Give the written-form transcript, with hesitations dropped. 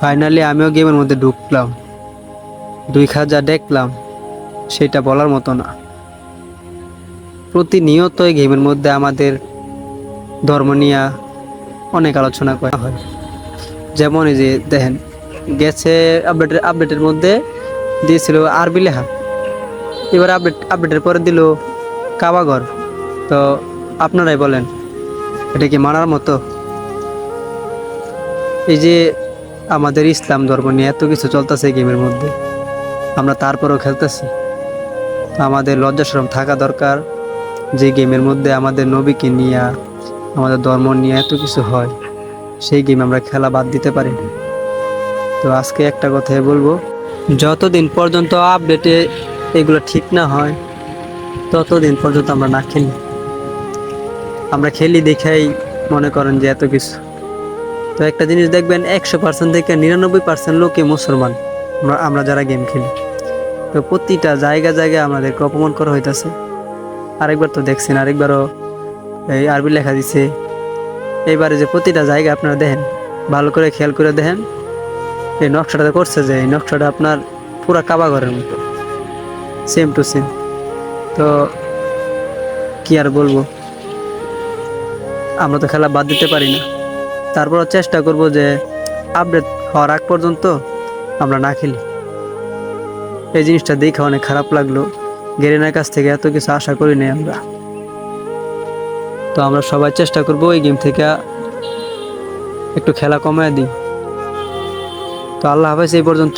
Finally আমিও গেমের মধ্যে ঢুকলাম, 2 যা দেখলাম সেটা বলার মতো না। প্রতিনিয়ত এই গেমের মধ্যে আমাদের ধর্ম নিয়ে অনেক আলোচনা করা হয়। যেমন এই যে দেখেন, গেছে আপডেটের মধ্যে দিয়েছিল আরবি লেখা, এবার আপডেটের পরে দিল কাবাঘর। তো আপনারাই বলেন, এটা কি মানার মতো? এই যে আমাদের ইসলাম ধর্ম নিয়ে এত কিছু চলতেছে গেমের মধ্যে, আমরা তারপরেও খেলতেছি। তো আমাদের লজ্জা শরম থাকা দরকার। যে গেমের মধ্যে আমাদের নবীকে নিয়ে, আমাদের ধর্ম নিয়ে এত কিছু হয়, সেই গেম আমরা খেলা বাদ দিতে পারি না। তো আজকে একটা কথাই বলবো, যতদিন পর্যন্ত আপডেটে এগুলো ঠিক না হয় ততদিন পর্যন্ত আমরা না খেলি। আমরা খেলি দেখাই মনে করেন যে এত কিছু। তো একটা জিনিস দেখবেন, 100% থেকে 99% লোকই মুসলমান। আমরা যারা গেম খেলি, তো প্রতিটা জায়গায় আমাদেরকে অপমান করা হইতেছে। আরেকবার তো দেখছেন, আরেকবারও এই আরবি লেখা দিছে। এইবারে যে প্রতিটা জায়গায় আপনারা দেখেন, ভালো করে খেয়াল করে দেখেন, এই নকশাটা করছে যে এই নকশাটা আপনার পুরা কাবাঘরের মতো, সেম টু সেম। তো কি আর বলবো, আমরা তো খেলা বাদ দিতে পারি না। তারপরও চেষ্টা করব যে আপডেট হওয়ার আগ পর্যন্ত আমরা না খেলি। এই জিনিসটা দেখে অনেক খারাপ লাগলো। গেরিনার কাছ থেকে এত কিছু আশা করি নাই আমরা। তো আমরা সবাই চেষ্টা করব এই গেম থেকে একটু খেলা কমায় দিই। তো আল্লাহ হাফেজ, এই পর্যন্ত।